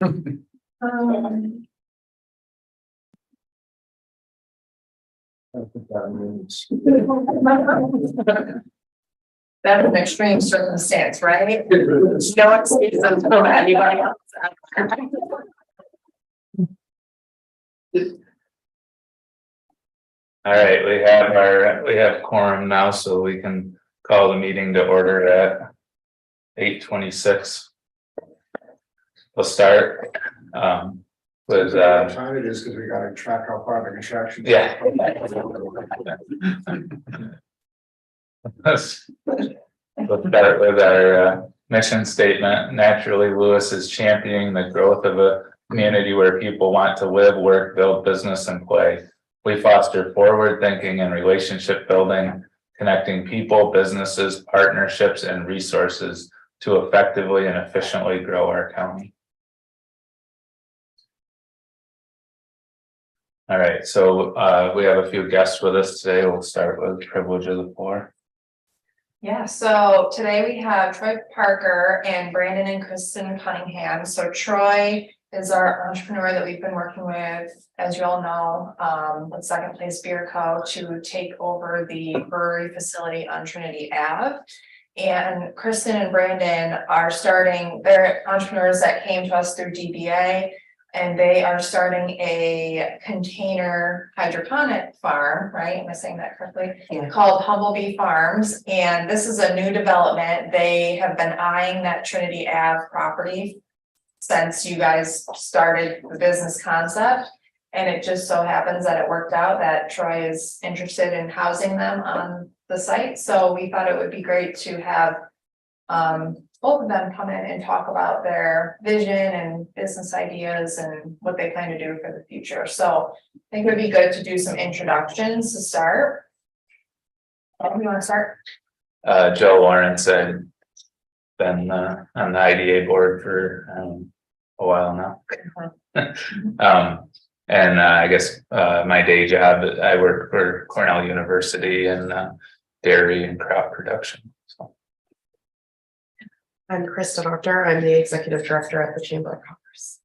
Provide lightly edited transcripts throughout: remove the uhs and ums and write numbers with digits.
That's an extreme circumstance, right? No excuse from anybody else. All right, we have quorum now, so we can call the meeting to order at 8:26. We'll start with What time it is, because we gotta track how far the construction. yeah. Let's start with our mission statement. Naturally, Lewis is championing the growth of a community where people want to live, work, build business, and play. We foster forward thinking and relationship building, connecting people, businesses, partnerships, and resources to effectively and efficiently grow our county. All right, so we have a few guests with us today. We'll start with privilege of the floor. Yeah, so today we have Troy Parker and Brandon and Kristen Cunningham. So Troy is our entrepreneur that we've been working with, as you all know, with Second Place Beer Co. to take over the brewery facility on Trinity Ave. And Kristen and Brandon are starting, they're entrepreneurs that came to us through DBA. And they are starting a container hydroponic farm, right? Am I saying that correctly? Yeah. Called Humblebee Farms. And this is a new development. They have been eyeing that Trinity Ave property since you guys started the business concept. And it just so happens that it worked out that Troy is interested in housing them on the site. So we thought it would be great to have both of them come in and talk about their vision and business ideas and what they plan to do for the future. So I think it would be good to do some introductions to start. You want to start? Joe Lawrence had been on the IDA board for a while now. And I guess my day job, I work for Cornell University in dairy and crop production. So. I'm Krista Doctor. I'm the executive director at the Chamber of Commerce.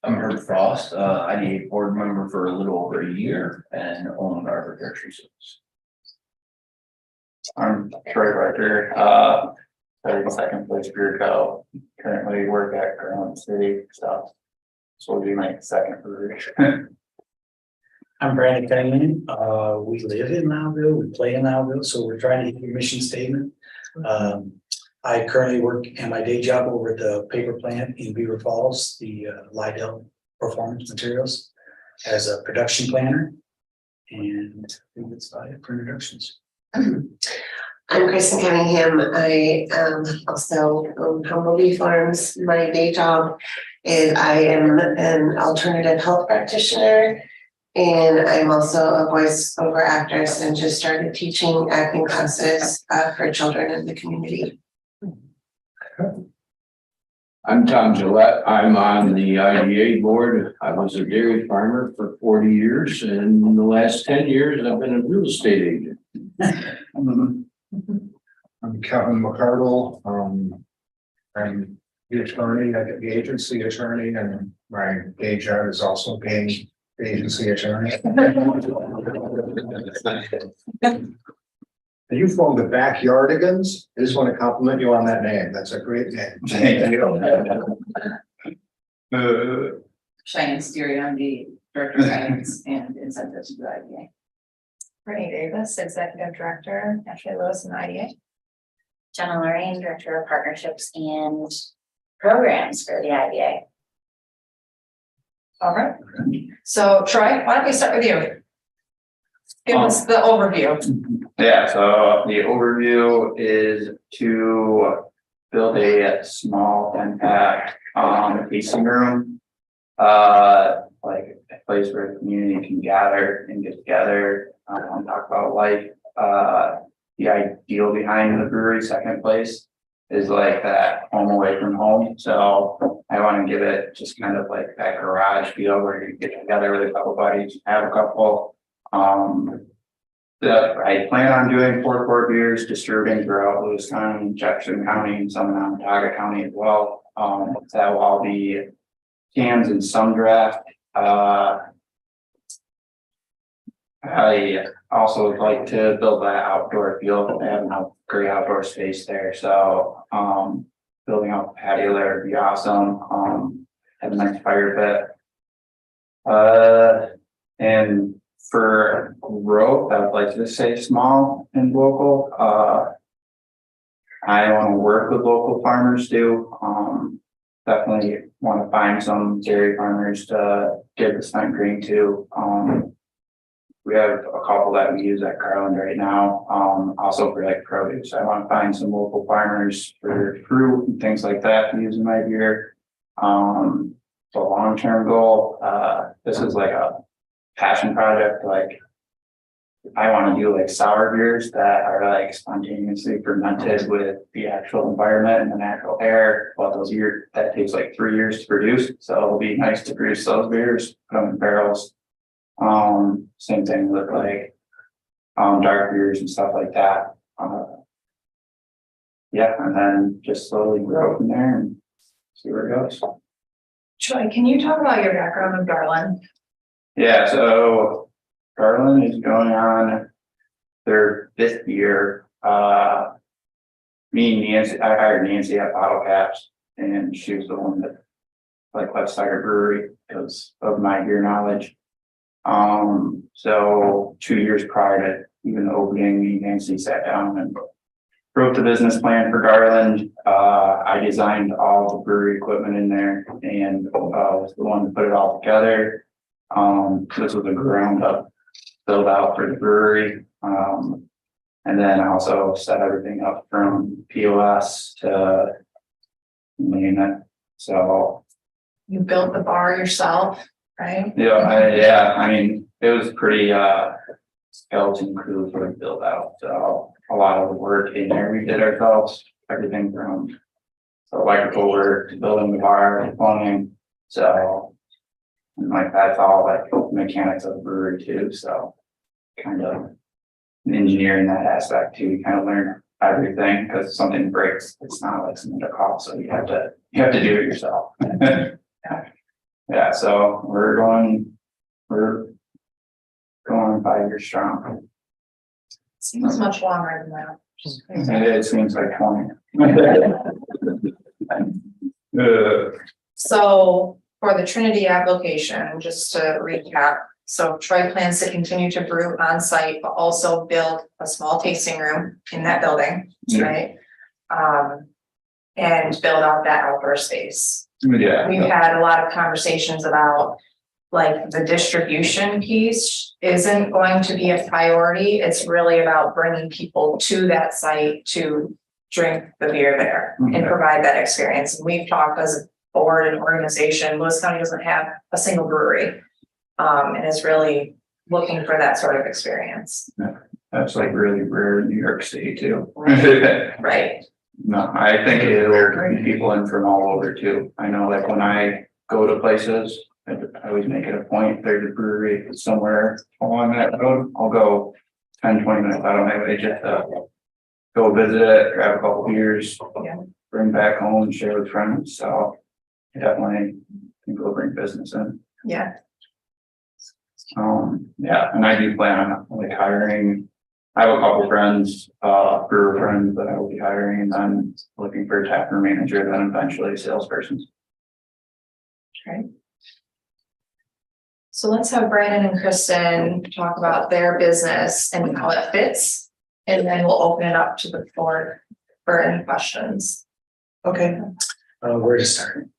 I'm Herb Frost, IDA board member for a little over a year and own Arbor Grocery Service. I'm Troy Barker, Second Place Beer Co. Currently work at Garland City, so this will be my second brewery. I'm Brandon Cunningham. We live in Loudville, we play in Loudville, so we're trying to hit your mission statement. I currently work in my day job over at the paper plant in Beaver Falls, the Lydell Performance Materials, as a production planner. And I think that's about it for introductions. I'm Kristen Cunningham. I also own Humblebee Farms. My day job is I am an alternative health practitioner, and I'm also a voiceover actress and just started teaching acting classes for children in the community. I'm Tom Gillette. I'm on the IDA board. I was a dairy farmer for 40 years, and in the last 10 years, I've been a real estate agent. I'm Kevin McCardle. I'm the attorney, I get the agency attorney, and my day job is also being the agency attorney. You formed the Backyardigans. I just want to compliment you on that name. That's a great name. Thank you. Cheyenne Steery, I'm the Director of Guidance and Incentives for the IDA. Brittany Davis, Executive Director, Ashley Lewis and IDA. Jenna Lorraine, Director of Partnerships and Programs for the IDA. All right. So Troy, why don't we start with you? Give us the overview. Yeah, so the overview is to build a small impact tasting room. Like a place where the community can gather and get together and talk about life. The ideal behind the brewery Second Place is like that home away from home. So I want to give it just kind of like that garage feel where you get together with a couple buddies, have a couple. I plan on doing 4 beers, distributing throughout Lewis County, Jefferson County, and some in Onondaga County as well. That will all be cans and some draft. I also would like to build that outdoor field. I have a great outdoor space there, so building out the patio there would be awesome. Have a nice fire pit. And for growth, I would like to say small and local. I want to work with local farmers too. Definitely want to find some dairy farmers to give the stunt green to. We have a couple that we use at Garland right now. Also for like produce. I want to find some local farmers for fruit and things like that to use in my beer. The long-term goal, this is like a passion project. Like I want to do like sour beers that are like spontaneously fermented with the actual environment and the natural air. Well, that takes like 3 years to produce. So it'll be nice to produce those beers, put them in barrels. Same thing with like dark beers and stuff like that. Yeah, and then just slowly grow from there and see where it goes. Troy, can you talk about your background with Garland? Yeah, so Garland is going on their 5th year. Me and Nancy, I hired Nancy at Bottle Caps, and she was the one that like left Cider Brewery because of my beer knowledge. So 2 years prior to even opening, me and Nancy sat down and wrote the business plan for Garland. I designed all the brewery equipment in there and was the one to put it all together. This was a ground up build out for the brewery. And then I also set everything up from POS to name it. So You built the bar yourself, right? yeah, I mean, it was pretty skeleton crew for the build out. So a lot of the work in there we did ourselves, everything from electrical work to building the bar to plumbing. So and like that's all like mechanics of the brewery too. So kind of engineering that aspect too. You kind of learn everything because if something breaks, it's not like something to call. So you have to do it yourself. Yeah, so we're going 5 years strong. Seems much longer than that. Just crazy. It seems like 20. So for the Trinity application, just to recap, so Troy plans to continue to brew on site, but also build a small tasting room in that building, Yeah. right? And build out that outdoor space. Yeah. We've had a lot of conversations about like the distribution piece isn't going to be a priority. It's really about bringing people to that site to drink the beer there and provide that experience. And we've talked as a board and organization, Lewis County doesn't have a single brewery. And is really looking for that sort of experience. That's like really rare in New York City too. Right. No, I think it will bring people in from all over too. I know like when I go to places, I always make it a point, there's a brewery somewhere along that road, I'll go 10-20 minutes out of my way just to go visit it, grab a couple beers, Yeah. bring back home and share with friends. So I definitely think it'll bring business in. Yeah. Yeah, and I do plan on like hiring. I have a couple friends, brewer friends that I will be hiring, and then looking for a taproom manager, then eventually a salesperson. So let's have Brandon and Kristen talk about their business and how it fits. And then we'll open it up to the floor for any questions. Okay, where to start?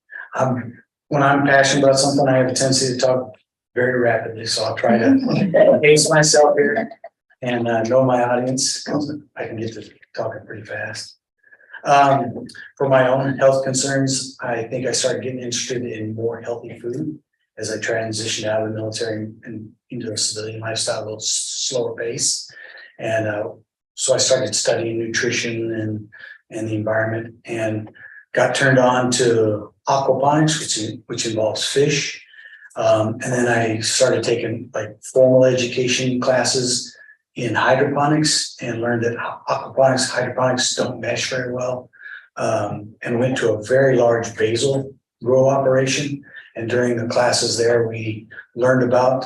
When I'm passionate about something, I have a tendency to talk very rapidly, so I'll try to pace myself here and know my audience, because I can get to talking pretty fast. For my own health concerns, I think I started getting interested in more healthy food as I transitioned out of the military and into a civilian lifestyle, a little slower pace. And so I started studying nutrition and the environment, and got turned on to aquaponics, which involves fish. And then I started taking like formal education classes in hydroponics and learned that aquaponics, hydroponics don't mesh very well. and went to a very large basil grow operation. And during the classes there, we learned about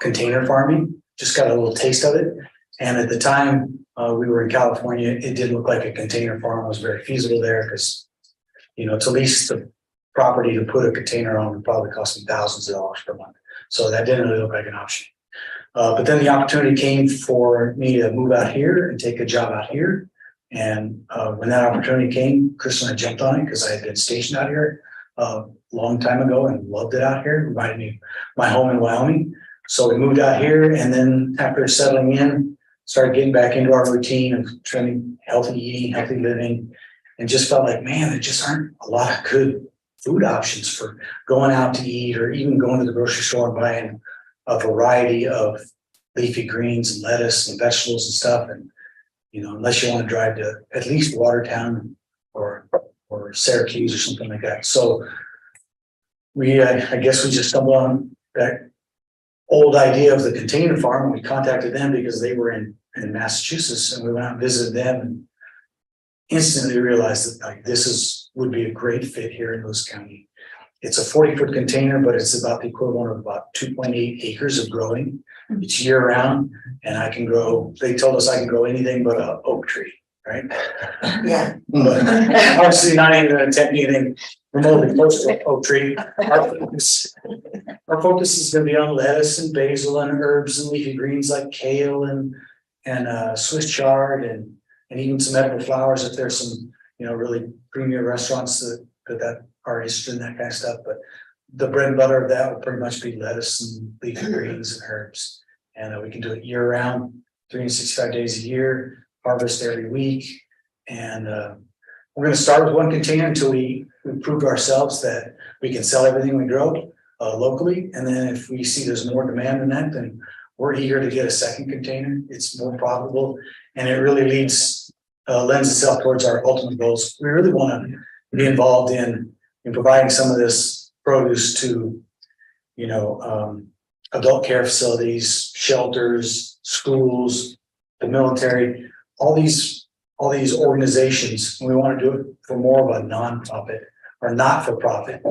container farming, just got a little taste of it. And at the time we were in California, it didn't look like a container farm was very feasible there because, you know, to lease the property to put a container on would probably cost me thousands of dollars per month. So that didn't really look like an option. But then the opportunity came for me to move out here and take a job out here. And when that opportunity came, Chris and I jumped on it because I had been stationed out here a long time ago and loved it out here. It reminded me of my home in Wyoming. So we moved out here, and then after settling in, started getting back into our routine of trying healthy eating, healthy living, and just felt like, man, there just aren't a lot of good food options for going out to eat or even going to the grocery store and buying a variety of leafy greens and lettuce and vegetables and stuff. And, you know, unless you want to drive to at least Watertown or Syracuse or something like that. So we, I guess we just stumbled on that old idea of the container farm, and we contacted them because they were in Massachusetts, and we went out and visited them and instantly realized that like would be a great fit here in Lewis County. It's a 40-foot container, but it's about the equivalent of about 2.8 acres of growing. It's year round, and I can grow, they told us I can grow anything but an oak tree, right? Yeah. But obviously not even gonna attempt anything remotely close to an oak tree. Our focus is gonna be on lettuce and basil and herbs and leafy greens like kale and Swiss chard and even some edible flowers if there's some, you know, really premier restaurants that are interested in that kind of stuff. But the bread and butter of that will pretty much be lettuce and leafy greens and herbs. And we can do it year round, 365 days a year, harvest every week. And we're going to start with one container until we prove to ourselves that we can sell everything we grow locally. And then if we see there's more demand than that, then we're eager to get a second container. It's more profitable, and it really lends itself towards our ultimate goals. We really want to be involved in providing some of this produce to, you know, adult care facilities, shelters, schools, the military, all these organizations. We want to do it for more of a nonprofit or not-for-profit,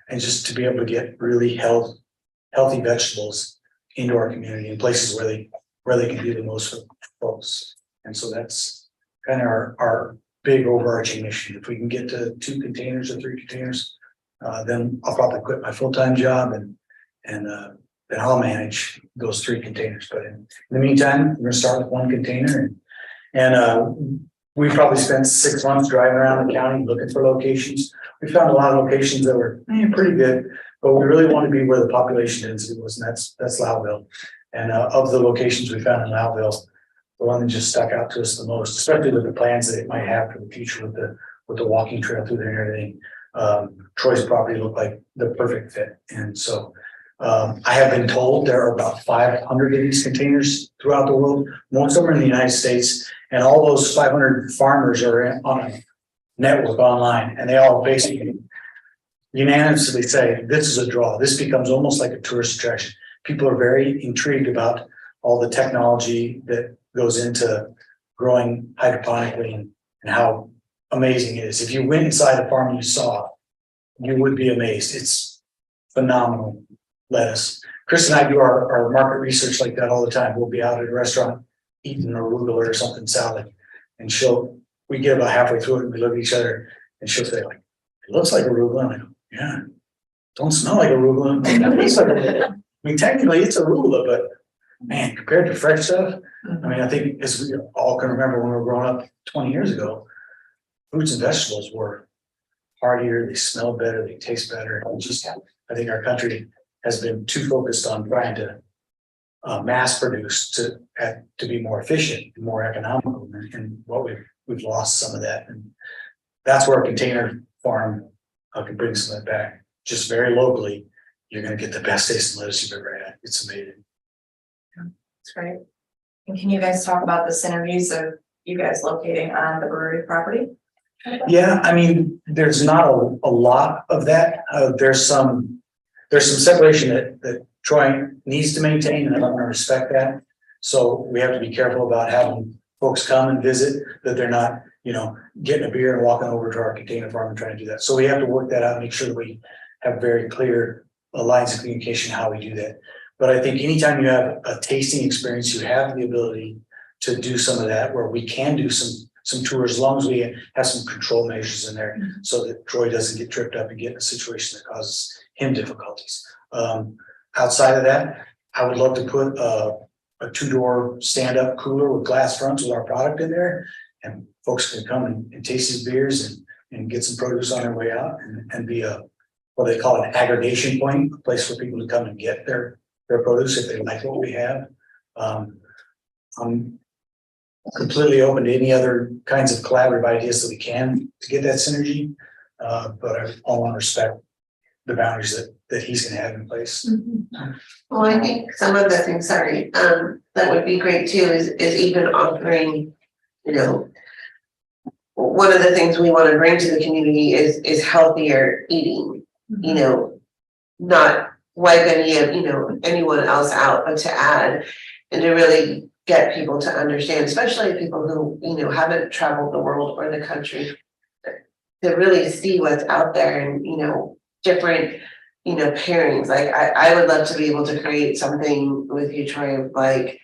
and just to be able to get really healthy vegetables into our community in places where they can do the most for folks. And so that's kind of our big overarching mission. If we can get to 2 containers or 3 containers, then I'll probably quit my full-time job and then I'll manage those 3 containers. But in the meantime, we're gonna start with 1 container, and we probably spent 6 months driving around the county looking for locations. We found a lot of locations that were pretty good, but we really want to be where the population density was, and that's Loudville. And of the locations we found in Loudville, the one that just stuck out to us the most, especially with the plans that it might have for the future with the walking trail through there and everything. Troy's property looked like the perfect fit. And so I have been told there are about 500 of these containers throughout the world. Most of them are in the United States, and all those 500 farmers are on a network online, and they all basically unanimously say this is a draw. This becomes almost like a tourist attraction. People are very intrigued about all the technology that goes into growing hydroponically and how amazing it is. If you went inside the farm and you saw, you would be amazed. It's phenomenal lettuce. Chris and I do our market research like that all the time. We'll be out at a restaurant eating arugula or something salad, and we get about halfway through it and we look at each other and she'll say like, it looks like arugula. And I go, yeah, don't smell like arugula. It looks like arugula. I mean, technically it's arugula, but man, compared to fresh stuff, I mean, I think as we all can remember when we were growing up 20 years ago, fruits and vegetables were heartier, they smell better, they taste better. I think our country has been too focused on trying to mass produce to be more efficient and more economical. And what we've lost some of that. And that's where a container farm can bring some of that back. Just very locally, you're going to get the best tasting lettuce you've ever had. It's amazing. That's great. And can you guys talk about the synergies of you guys locating on the brewery property? Yeah, I mean, there's not a lot of that. There's some separation that Troy needs to maintain, and I want to respect that. So we have to be careful about having folks come and visit, that they're not you know, getting a beer and walking over to our container farm and trying to do that. So we have to work that out, make sure that we have very clear lines of communication, how we do that. But I think anytime you have a tasting experience, you have the ability to do some of that, where we can do some tours, as long as we have some control measures in there, so that Troy doesn't get tripped up and get in a situation that causes him difficulties. Outside of that, I would love to put a two-door stand-up cooler with glass fronts with our product in there, and folks can come and taste his beers and get some produce on their way out, and be a, what they call an aggregation point, a place for people to come and get their produce if they like what we have. I'm completely open to any other kinds of collaborative ideas that we can to get that synergy. But I all want to respect the boundaries that he's gonna have in place. Well, I think some of the things, sorry, that would be great too, is even offering, you know, one of the things we want to bring to the community is healthier eating, you know, not wipe any of, you know, anyone else out, but to add and to really get people to understand, especially people who, you know, haven't traveled the world or the country, to really see what's out there and, you know, different, you know, pairings. Like I would love to be able to create something with you, Troy, like,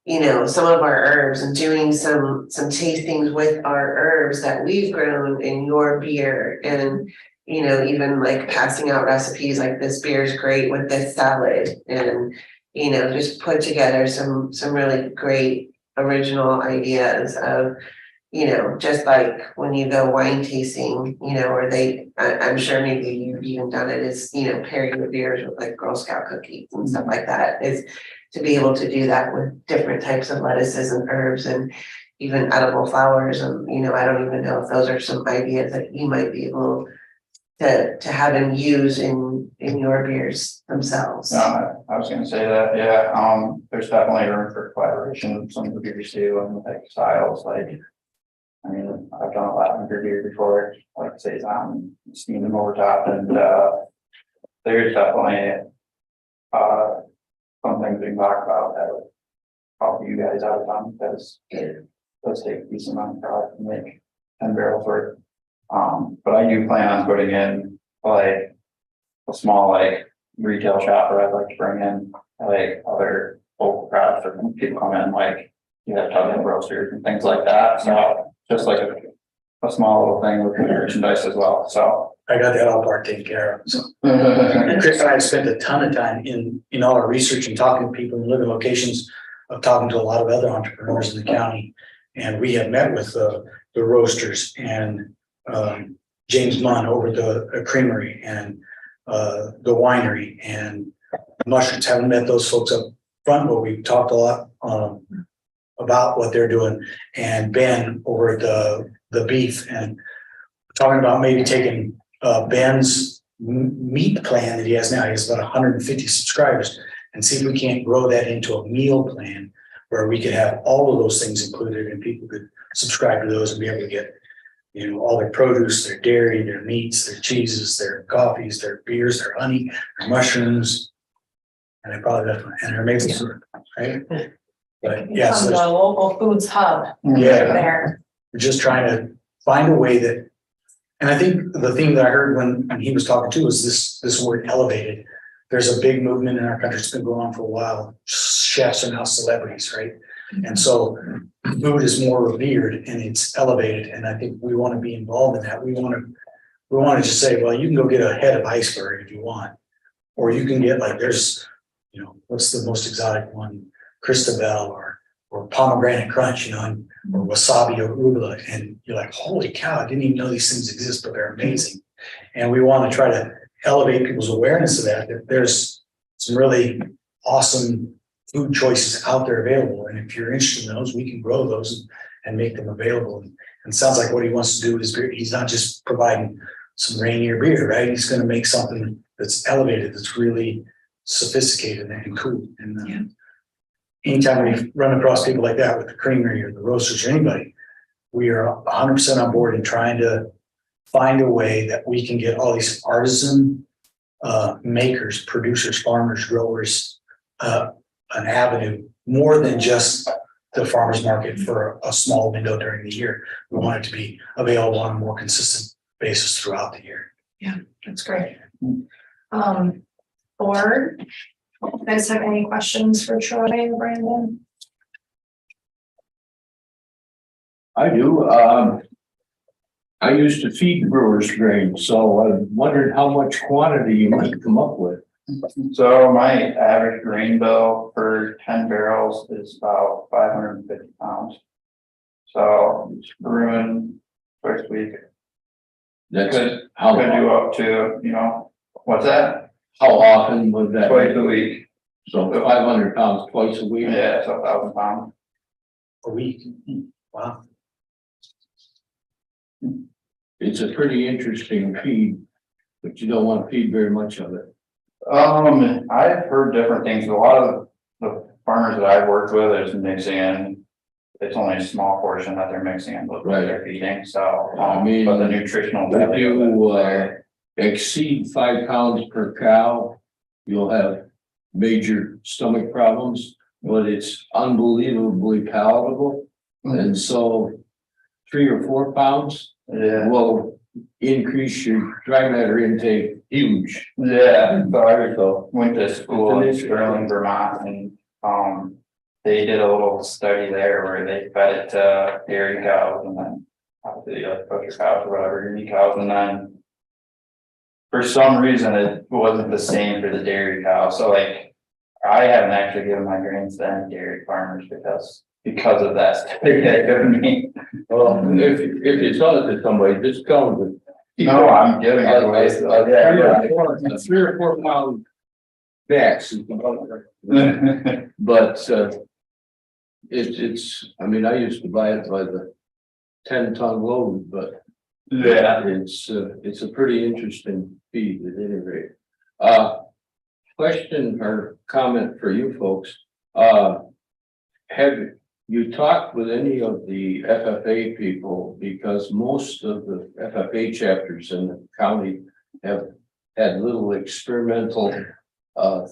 you know, some of our herbs and doing some tastings with our herbs that we've grown in your beer, and, you know, even like passing out recipes like this beer is great with this salad, and, you know, just put together some really great original ideas of, you know, just like when you go wine tasting, you know, or I'm sure maybe you've even done it, is, you know, pair your beers with like Girl Scout cookies and stuff like that, is to be able to do that with different types of lettuces and herbs and even edible flowers. And, you know, I don't even know if those are some ideas that you might be able to have them use in your beers themselves. No, I was gonna say that, yeah, there's definitely room for collaboration with some of the beers too, and like styles, like. I mean, I've done a lavender beer before, like saison, steam them over top, and there's definitely some things we can talk about that would help you guys out on, because it does take a decent amount of product to make 10 barrels worth. But I do plan on putting in like a small like retail shop where I'd like to bring in like other local products, or when people come in, like you have Tubman roasters and things like that. So just like a small little thing with merchandise as well. So I got that all part taken care of. So Chris and I have spent a ton of time in all our research and talking to people in living locations, of talking to a lot of other entrepreneurs in the county. And we have met with the roasters and James Munn over the creamery and the winery and Mushrooms. Haven't met those folks up front, but we've talked a lot about what they're doing, and Ben over at the beef, and talking about maybe taking Ben's meat plan that he has now. He has about 150 subscribers, and see if we can't grow that into a meal plan where we could have all of those things included, and people could subscribe to those and be able to get, you know, all their produce, their dairy, their meats, their cheeses, their coffees, their beers, their honey, their mushrooms, and they probably and their maple syrup, right? But yeah, From so the local foods hub yeah, there. we're just trying to find a way that, and I think the thing that I heard when he was talking to was this word elevated. There's a big movement in our country, it's been going on for a while. Chefs are now celebrities, right? And so food is more revered and it's elevated. And I think we want to be involved in that. We want to just say, well, you can go get a head of iceberg if you want, or you can get like, there's, you know, what's the most exotic one? Christabel or pomegranate crunch, you know, or wasabi or arugula, and you're like, holy cow, I didn't even know these things exist, but they're amazing. And we want to try to elevate people's awareness of that there's some really awesome food choices out there available. And if you're interested in those, we can grow those and make them available. And it sounds like what he wants to do is he's not just providing some Rainier beer, right? He's going to make something that's elevated, that's really sophisticated and cool. And anytime we run across people like that with the creamery or the roasters or anybody, we are 100% on board in trying to find a way that we can get all these artisan makers, producers, farmers, growers, an avenue more than just the farmer's market for a small window during the year. We want it to be available on a more consistent basis throughout the year. That's great. Board, you guys have any questions for Troy and Brandon? I do, I used to feed brewers grain, so I wondered how much quantity you might come up with. So my average grain bill for 10 barrels is about 550 pounds. So it's brewing twice a week. That's Could how, do up to, what's that? how often would that? Twice a week. So 500 pounds twice a week? Yeah, so 1,000 pounds. A week. Wow. It's a pretty interesting feed, but you don't want to feed very much of it. I've heard different things. A lot of the farmers that I've worked with is mixing in. It's only a small portion that they're mixing in with what they're feeding, so, I mean, but the nutritional If value of it you is there. exceed 5 pounds per cow, you'll have major stomach problems, but it's unbelievably palatable. And so 3 or 4 pounds Yeah, will increase your dry matter intake huge. yeah, so I went to school in Sterling, Vermont, and, they did a little study there where they fed it to dairy cows and then obviously kosher cows or whatever, unique cows, and then for some reason it wasn't the same for the dairy cow. So like, I haven't actually given my grains to any dairy farmers because of that study they given me. Well, if you tell it to somebody, just tell them No, I'm giving it away. So, a 3 or 4 pound max. But it's, I mean, I used to buy it by the 10-ton load, but yeah. it's a pretty interesting feed at any rate. Question or comment for you folks. Have you talked with any of the FFA people? Because most of the FFA chapters in the county have had little experimental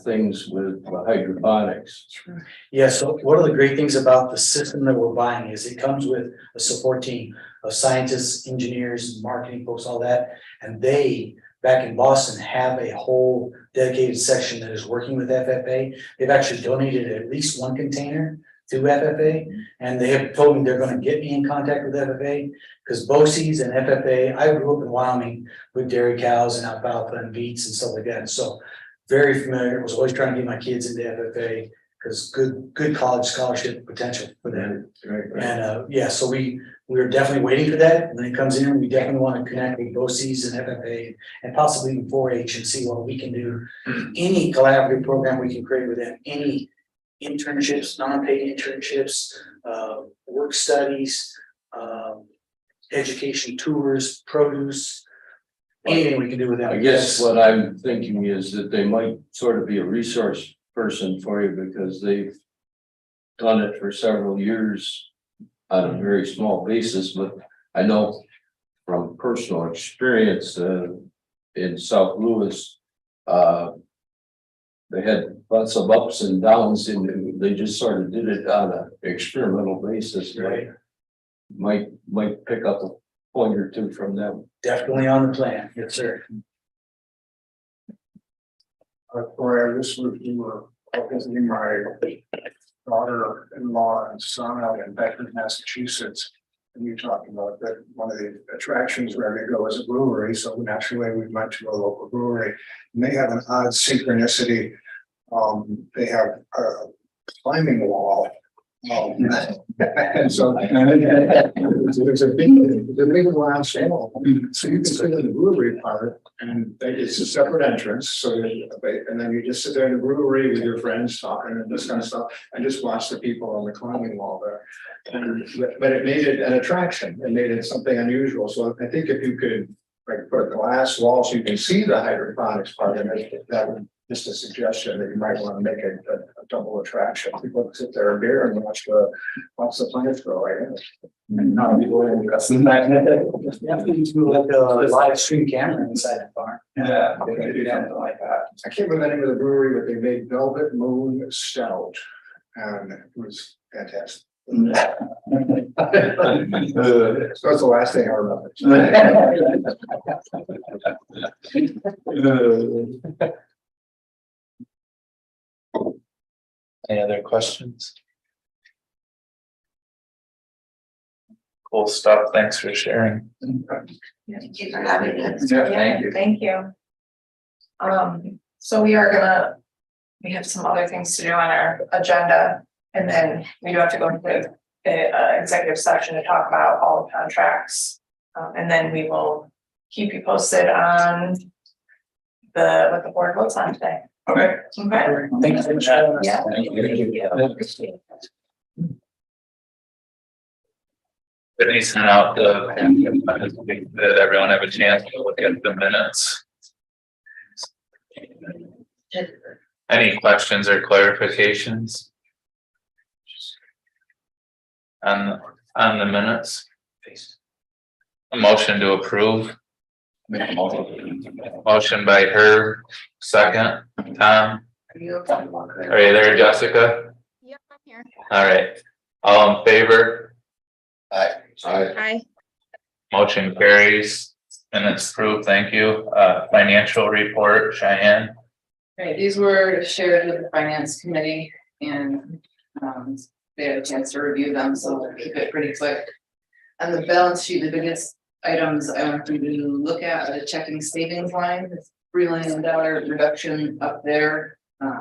things with hydroponics. Yeah, so one of the great things about the system that we're buying is it comes with a support team of scientists, engineers, marketing folks, all that. And they, back in Boston, have a whole dedicated section that is working with FFA. They've actually donated at least 1 container to FFA. And they have told me they're gonna get me in contact with FFA because BOCES and FFA, I grew up in Wyoming with dairy cows and alfalfa and beets and stuff like that. So very familiar, was always trying to get my kids into FFA because good college scholarship potential for them. And yeah, so we're definitely waiting for that. When it comes in, we definitely want to connect with BOCES and FFA and possibly even 4-H and see what we can do. Any collaborative program we can create with them, any internships, non-paid internships, work studies, education tours, produce, anything we can do with them. I guess what I'm thinking is that they might sort of be a resource person for you because they've done it for several years on a very small basis, but I know from personal experience in South Louis, they had lots of ups and downs and they just sort of did it on an experimental basis. Right. Might pick up a point or two from them. Definitely on the plan, yes, sir. Where this was, we were visiting my daughter-in-law and son out in Bedford, Massachusetts. And you talked about that one of the attractions where they go is a brewery. So naturally we went to a local brewery and they have an odd synchronicity. They have a climbing wall. And so there's a big glass wall, so you can sit in the brewery part, and it's a separate entrance. So, and then you just sit there in the brewery with your friends talking and this kind of stuff, and just watch the people on the climbing wall there. But it made it an attraction. It made it something unusual. So I think if you could like put a glass wall so you can see the hydroponics part of it, that would. Just a suggestion that you might want to make a double attraction. People sit there and beer and watch the plants grow. I guess. And not people interested in that. Definitely do like a live stream camera inside the farm. Yeah, they could do something like that. I can't remember the name of the brewery, but they made Velvet Moon Stout, and it was fantastic. So that's the last thing I remember. Any other questions? Cool stuff. Thanks for sharing. Thank you for having us. Yeah, thank you. Thank you. So we have some other things to do on our agenda, and then we do have to go into the executive session to talk about all the contracts. And then we will keep you posted on what the board votes on today. Okay. Okay. Thank you so much. for having us. Yeah. Thank you. Appreciate it. Brittany sent out did everyone have a chance to look at the minutes? Any questions or clarifications? On the minutes? A motion to approve. Motion by Herb, second, Tom. Are you there, Jessica? Yep, I'm here. All right, all in favor? Hi. Motion carries and it's approved. Thank you. Financial report, Cheyenne. Right, these were shared with the finance committee and they had a chance to review them, so we'll keep it pretty quick. On the balance sheet, the biggest items I want you to look at are the checking savings line, it's $3 million reduction up there.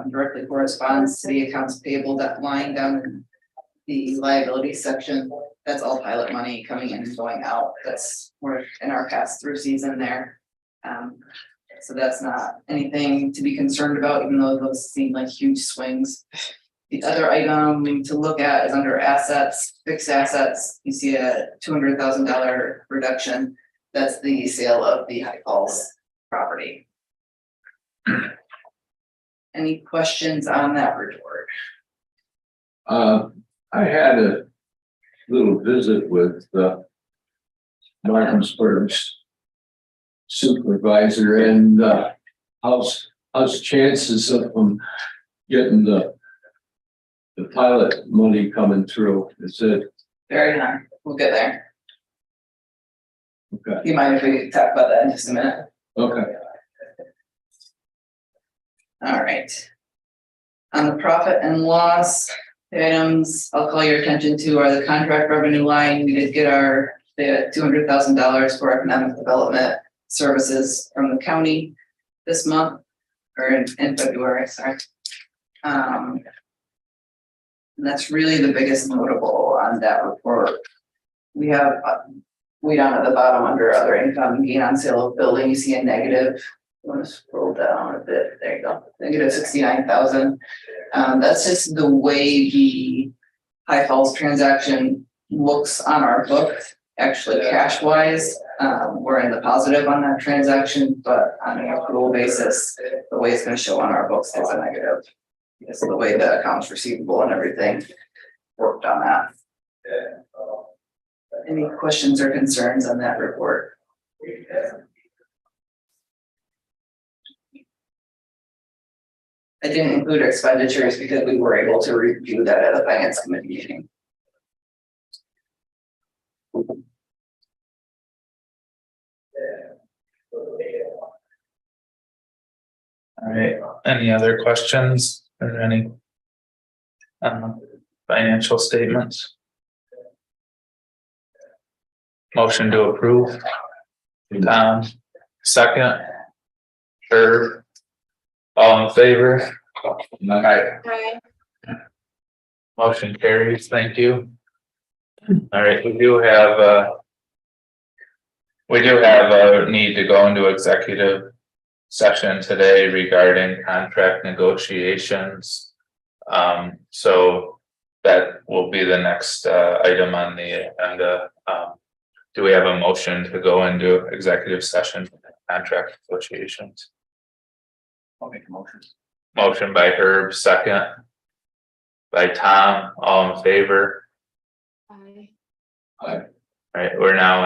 Directly corresponds to the accounts payable, that line down in the liability section. That's all pilot money coming in and going out. We're in our pass through season there. So that's not anything to be concerned about, even though those seem like huge swings. The other item to look at is under assets, fixed assets. You see a $200,000 reduction. That's the sale of the High Falls property. Any questions on that report? I had a little visit with Martinsburg's supervisor, and how's chances of them getting the pilot money coming through? Is it Very nice. We'll get there. okay? You mind if we talk about that in just a minute? Okay. All right. On the profit and loss, the items I'll call your attention to are the contract revenue line. We did get the $200,000 for economic development services from the county this month, or in February, sorry. And that's really the biggest notable on that report. We have way down at the bottom under other income, gain on sale of building, you see a negative. I'm gonna scroll down a bit, there you go, negative 69,000. That's just the way the High Falls transaction looks on our book. Actually, cash wise, we're in the positive on that transaction, but on an accrual basis, the way it's gonna show on our books is a negative. It's the way the accounts receivable and everything worked on that. Any questions or concerns on that report? I didn't include expenditures because we were able to review that at a finance committee meeting. All right, any other questions or any financial statements? Motion to approve. Tom, second. Herb. All in favor? Aye. Hi. Motion carries, thank you. All right, we do have a need to go into executive session today regarding contract negotiations. So that will be the next item on the agenda. Do we have a motion to go into executive session for contract negotiations? I'll make a motion. Motion by Herb, second. By Tom, all in favor? Hi. All right, we're now in